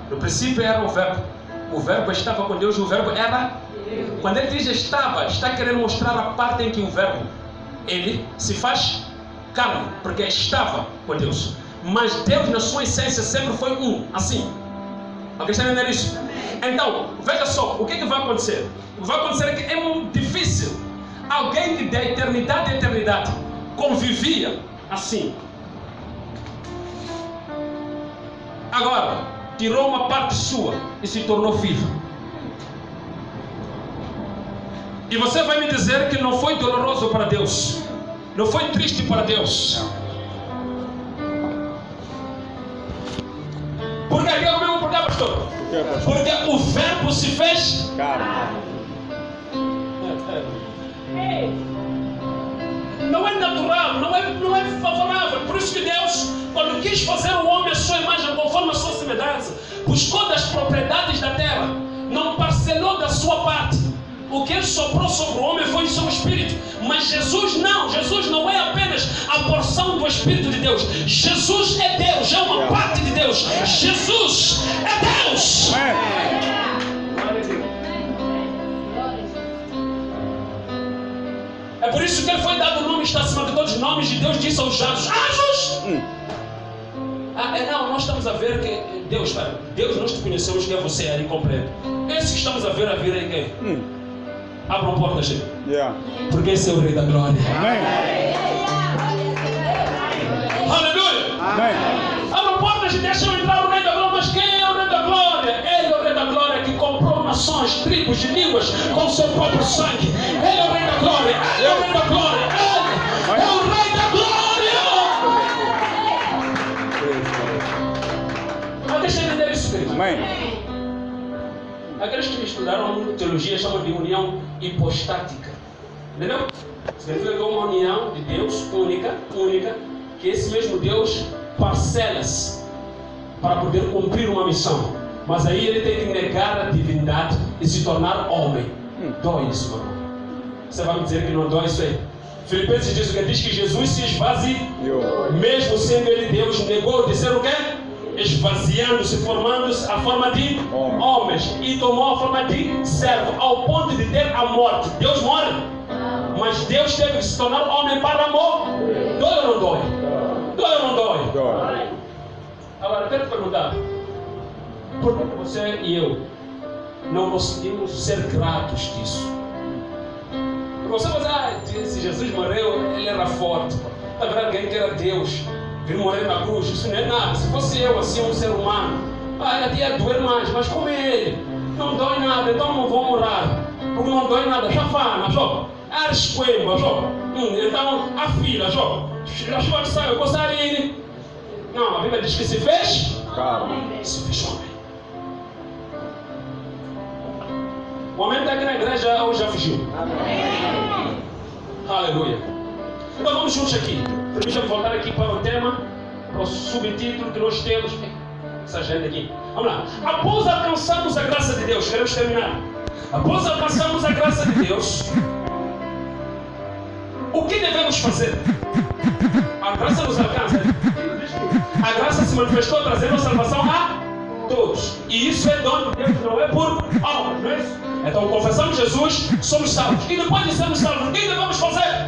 No princípio era o verbo estava com Deus, o verbo era. Quando ele diz estava, está querendo mostrar a parte em que o verbo, ele se faz carne, porque estava com Deus. Mas Deus na sua essência sempre foi um, assim. Alguém está entendendo isso? Então, veja só, o que vai acontecer? O que vai acontecer é que é muito difícil alguém que da eternidade a eternidade convivia assim. Agora, tirou uma parte sua e se tornou filho. E você vai me dizer que não foi doloroso para Deus, não foi triste para Deus. Por que? Por que, pastor? Porque o verbo se fez Carne. Não é natural, não é favorável. Por isso que Deus, quando quis fazer o homem à sua imagem, conforme a sua semelhança, buscou das propriedades da terra, não parcelou da sua parte. O que ele soprou sobre o homem foi o seu espírito. Mas Jesus não é apenas a porção do Espírito de Deus. Jesus é Deus, é uma parte de Deus. Jesus é Deus. É por isso que ele foi dado o nome, está acima de todos os nomes, de Deus disse aos anjos. Não, nós estamos a ver que Deus, nós te conhecemos, que é você, aí compreende. Esse que estamos a vir aí quem? Abram portas, gente. Porque esse é o Rei da Glória. Aleluia. Abram portas e deixam entrar o Rei da Glória. Mas quem é o Rei da Glória? Ele é o Rei da Glória que comprou nações, tribos e línguas com seu próprio sangue. Ele é o Rei da Glória. Ele é o Rei da Glória. Ele é o Rei da Glória. Mas deixa eu entender isso, querido. Aqueles que estudaram teologia chamam de união hipostática. Entendeu? Significa que é uma união de Deus única, que esse mesmo Deus parcela-se para poder cumprir uma missão. Mas aí ele tem que negar a divindade e se tornar homem. Dói isso, meu irmão. Você vai me dizer que não dói isso aí? Filipenses diz que Jesus se esvaziou. Mesmo sendo ele Deus, negou de ser o quê? Esvaziando-se, formando-se a forma de homens, e tomou a forma de servo, ao ponto de ter a morte. Deus morre, mas Deus teve que se tornar homem para amor. Dói ou não dói? Dói ou não dói? Agora, eu quero te perguntar, por que você e eu não conseguimos ser gratos disso? Porque você vai dizer, se Jesus morreu, ele era forte. Na verdade, alguém que era Deus vir morrer na cruz, isso não é nada. Se fosse eu assim, um ser humano, ia doer mais, mas como é ele, não dói nada, então não vou morar, porque não dói nada, já fala, esquema, então a filha, já sai, eu gostaria. Não, a Bíblia diz que se fez homem. O homem está aqui na igreja ou já fugiu? Amém. Aleluia. Então vamos juntos aqui. Permita-me voltar aqui para o tema, para o subtítulo que nós temos. Essa agenda aqui. Vamos lá. Após alcançarmos a graça de Deus, queremos terminar. Após alcançarmos a graça de Deus, o que devemos fazer? A graça nos alcança. A graça se manifestou trazendo a salvação a todos. E isso é dom de Deus, não é por obras, não é isso? Então confessamos Jesus, somos salvos. E depois de sermos salvos, o que devemos fazer?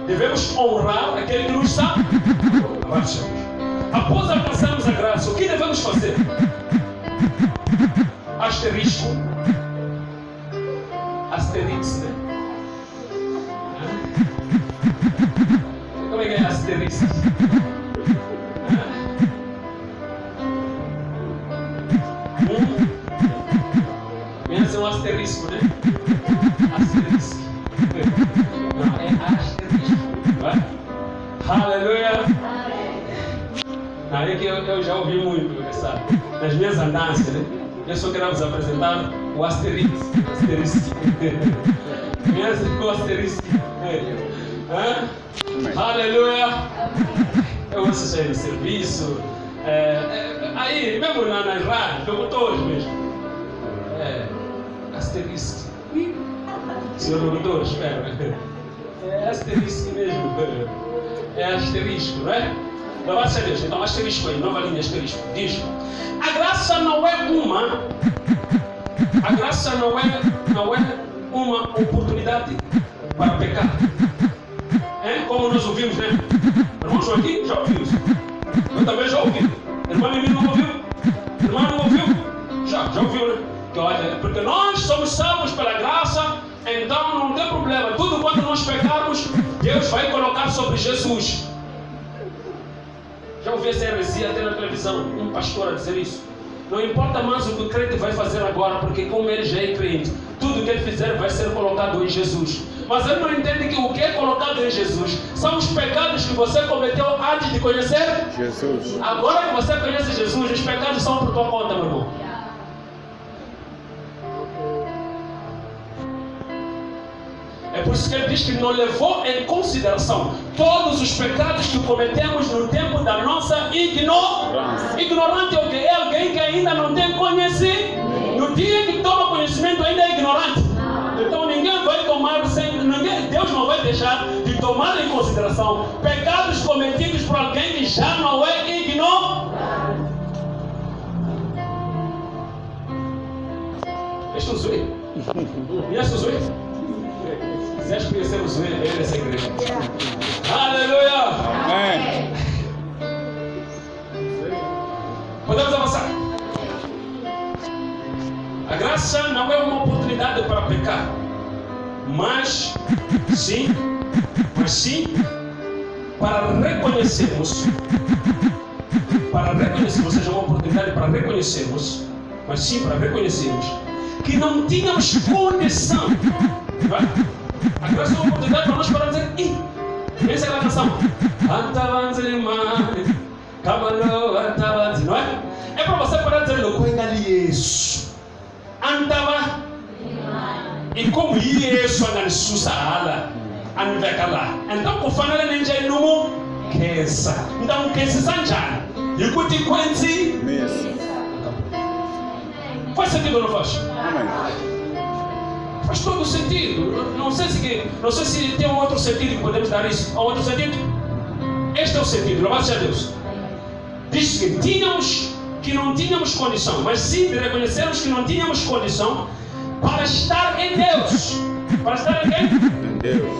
Devemos honrar aquele que nos salva. Após alcançarmos a graça, o que devemos fazer? Asterisco. Asterix, né? Como é que é asterix? Conhece um asterisco, né? Asterisco. Não, é asterisco. Vai? Aleluia. Aí que eu já ouvi muito nas minhas andanças, né? Eu só quero vos apresentar o asterisco. Conhece o asterisco? Amém. Aleluia. Eu ouço aí no serviço. Aí, mesmo nas rádios, locutores mesmo. Asterisco. Senhor locutor, espera. É asterisco mesmo. É asterisco, não é? Louvado seja Deus. Então, asterisco aí, nova linha, asterisco. Diz: a graça não é uma. A graça não é uma oportunidade para pecar. Como nós ouvimos, né? Irmão Joaquim já ouviu isso. Eu também já ouvi. Irmã Mimi não ouviu? Irmã não ouviu? Já ouviu, né? Que olha, porque nós somos salvos pela graça, então não tem problema. Tudo quanto nós pecarmos, Deus vai colocar sobre Jesus. Já ouvi essa heresia até na televisão, um pastor a dizer isso. Não importa mais o que o crente vai fazer agora, porque como ele já é crente, tudo que ele fizer vai ser colocado em Jesus. Mas ele não entende que o que é colocado em Jesus são os pecados que você cometeu antes de conhecer Jesus. Agora que você conhece Jesus, os pecados são por tua conta, meu irmão. É por isso que ele diz que não levou em consideração todos os pecados que cometemos no tempo da nossa ignorância. Ignorante é o que? É alguém que ainda não tem conhecimento. No dia que toma conhecimento ainda é ignorante. Então ninguém vai tomar, Deus não vai deixar de tomar em consideração pecados cometidos por alguém que já não é ignorante. Este é o Zui. Conhece o Zui? Se quiseres conhecer o Zui, é essa igreja. Aleluia! Amém. Podemos avançar. A graça não é uma oportunidade para pecar, mas sim para reconhecermos, ou seja, uma oportunidade para reconhecermos, mas sim para reconhecermos que não tínhamos condição. Não é? A graça é uma oportunidade para nós parar de dizer: pensa aquela canção, não é? É para você parar de dizer: não engalie isso. Andava e como isso anda sussa ala anvekala então kufanele ninja inumu kesa então kesa sanjana ikuti kwenzi faz sentido ou não faz? Amém. Faz todo sentido. Não sei se tem um outro sentido que podemos dar isso. Um outro sentido? Este é o sentido. Louvado seja Deus. Diz que não tínhamos condição, mas sim de reconhecermos que não tínhamos condição para estar em Deus. Para estar em quem? Em Deus.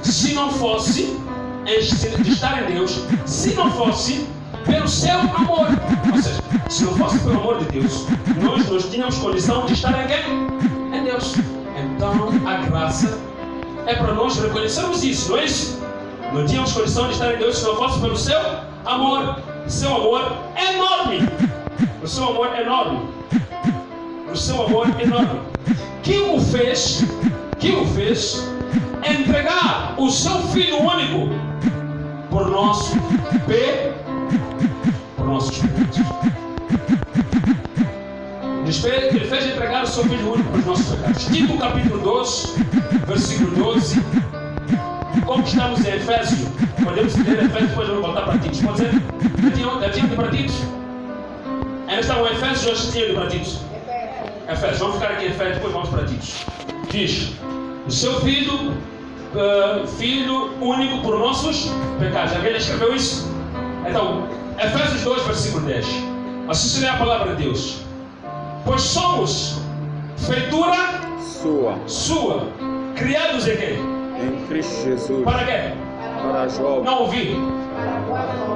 Se não fosse de estar em Deus, se não fosse pelo seu amor. Ou seja, se não fosse pelo amor de Deus, nós não tínhamos condição de estar em quem? Em Deus. Então a graça é para nós reconhecermos isso, não é isso? Não tínhamos condição de estar em Deus se não fosse pelo seu amor. Seu amor é enorme. O seu amor é enorme. O seu amor é enorme. Que o fez entregar o seu Filho único por nossos pecados. Ele fez entregar o seu Filho único por nossos pecados. Tito capítulo 12, versículo 12. Como estamos em Efésios, podemos ler Efésios, depois vamos voltar para Tito. Pode ser? Já tinham de para Tito? Ainda estavam em Efésios ou já tinham de para Tito? Efésios, vamos ficar aqui em Efésios, depois vamos para Tito. Diz: o seu Filho único por nossos pecados. Alguém já escreveu isso? Então, Efésios 2, versículo 10. Assim se lê a palavra de Deus. Pois somos feitura sua, criados em quê? Em Cristo Jesus. Para quê? Para jovens. Não ouvi.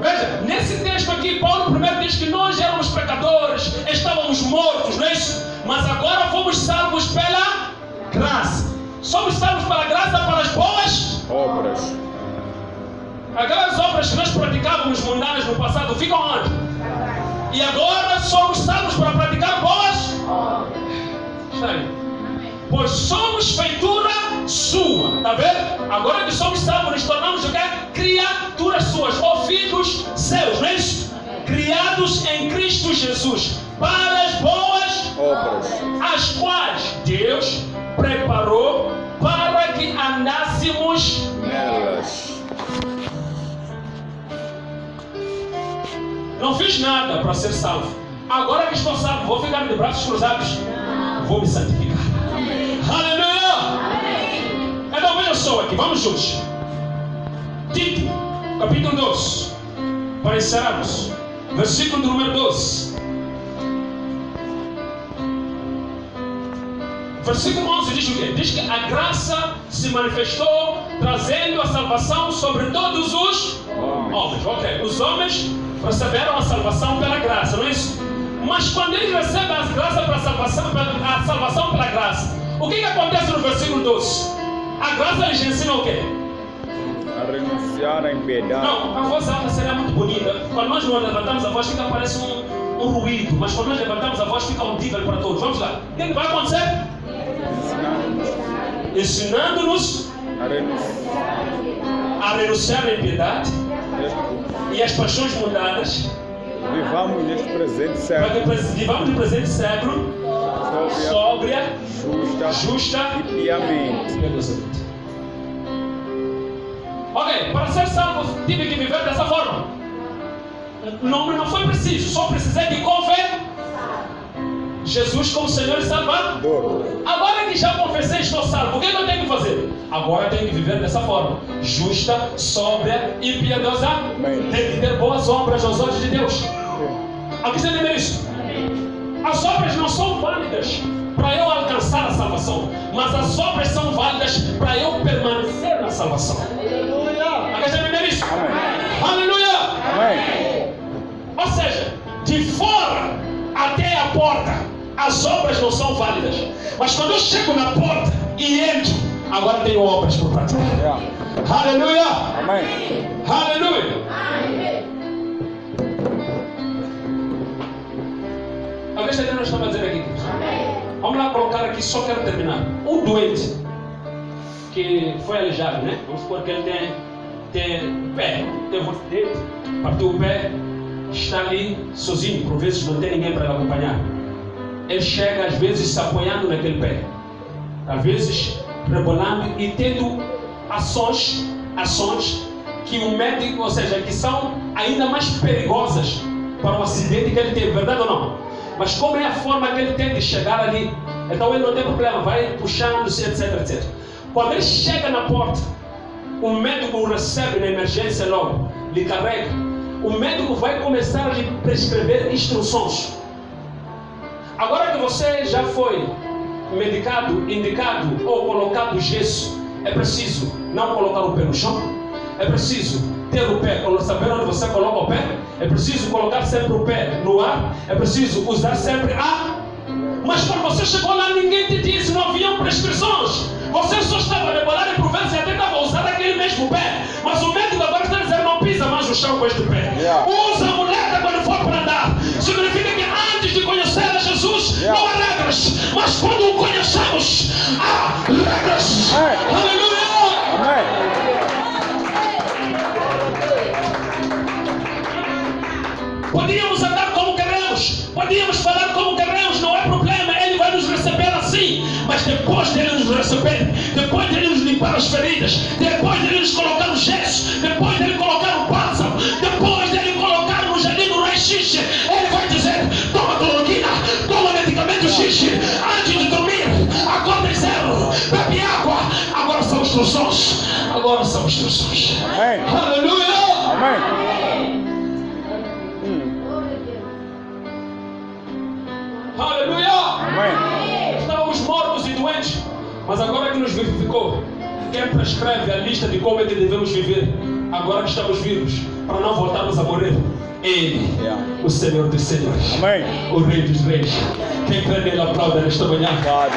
Veja, nesse texto aqui, Paulo primeiro diz que nós éramos pecadores, estávamos mortos, não é isso? Mas agora fomos salvos pela graça. Somos salvos pela graça para as boas obras. Aquelas obras que nós praticávamos mundanas no passado ficam onde? E agora somos salvos para praticar boas obras. Está aí. Pois somos feitura sua. Está vendo? Agora que somos salvos, nos tornamos o quê? Criaturas suas, ou filhos seus, não é isso? Criados em Cristo Jesus para as boas obras, as quais Deus preparou para que andássemos nelas. não fiz nada para ser salvo. Agora que estou salvo, vou ficar de braços cruzados? Vou me santificar. Aleluia! Então veja só aqui, vamos juntos. Tito, capítulo 2, para encerrarmos. Versículo número 12. Versículo 11 diz o quê? Diz que a graça se manifestou trazendo a salvação sobre todos os homens. Ok, os homens receberam a salvação pela graça, não é isso? Mas quando eles recebem a graça para a salvação pela graça, o que acontece no versículo 12? A graça lhes ensina o quê? A renunciar à impiedade. Não, a voz alta seria muito bonita. Quando nós não levantamos a voz, fica parece um ruído. Mas quando nós levantamos a voz, fica audível para todos. Vamos lá. O que vai acontecer? Ensinando-nos a renunciar à impiedade e às paixões mudadas. Vivamos neste presente Para século. que vivamos no presente século sóbria, justa e piamente. Ok, para ser salvo tive que viver dessa forma. Não foi preciso, só precisei de confessar Jesus como Senhor e Salvador. Agora que já confessei, estou salvo, o que eu tenho que fazer? Agora eu tenho que viver dessa forma: justa, sóbria e piedosa. Tem que ter boas obras aos olhos de Deus. Aqui você entendeu isso? As obras não são válidas para eu alcançar a salvação, mas as obras são válidas para eu permanecer na salvação. Aqui você entendeu isso? Aleluia! Amém. Ou seja, de fora até a porta, as obras não são válidas. Mas quando eu chego na porta e entro, agora tenho obras por praticar. Aleluia! Amém. Aleluia! Alguém está entendendo o que nós estamos dizendo aqui? Vamos lá colocar aqui, só quero terminar. Um doente que foi aleijado, né? Vamos supor que ele tem pé, tem o dedo, partiu o pé, está ali sozinho, por vezes não tem ninguém para ele acompanhar. Ele chega às vezes se apoiando naquele pé, às vezes rebolando e tendo ações que o médico, ou seja, que são ainda mais perigosas para o acidente que ele teve, verdade ou não? Mas como é a forma que ele tem de chegar ali, então ele não tem problema, vai puxando-se, etc, etc. Quando ele chega na porta, o médico o recebe na emergência logo, lhe carrega. O médico vai começar a lhe prescrever instruções. Agora que você já foi medicado, indicado ou colocado gesso, é preciso não colocar o pé no chão, é preciso ter o pé, saber onde você coloca o pé, é preciso colocar sempre o pé no ar, é preciso usar sempre ar. Mas quando você chegou lá, ninguém te disse, não haviam prescrições. Você só estava rebolado e por vezes até estava usando aquele mesmo pé. Mas o médico agora está dizendo, não pisa mais no chão com este pé. Usa a muleta quando for para andar. Significa que antes de conhecer a Jesus, não há regras. Mas quando o conhecemos, há regras. Aleluia! Amém. Podíamos andar como queremos, podíamos falar como queremos, não é problema, Ele vai nos receber assim. Mas depois de Ele nos receber, depois de Ele nos limpar as feridas, depois de Ele nos colocar o gesso, depois de Ele colocar o bálsamo, depois de Ele colocar-nos ali no raio-x, Ele vai dizer, toma cloroquina, toma medicamento X, antes de dormir, acorda em zero, bebe água. Agora são instruções, agora são instruções. Amém. Aleluia! Amém. Aleluia! Amém. Estávamos mortos e doentes, mas agora que nos vivificou, quem prescreve a lista de como é que devemos viver, agora que estamos vivos, para não voltarmos a morrer? Ele, o Senhor dos Senhores, Amém. o Rei dos Reis. Quem crê nele aplauda nesta manhã.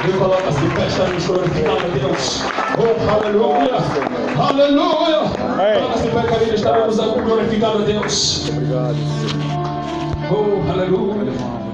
E coloca-se de pé, estamos glorificando a Deus. Oh, aleluia! Aleluia! Coloca-se de pé, carinho, estamos glorificando a Deus. Obrigado. Oh, aleluia!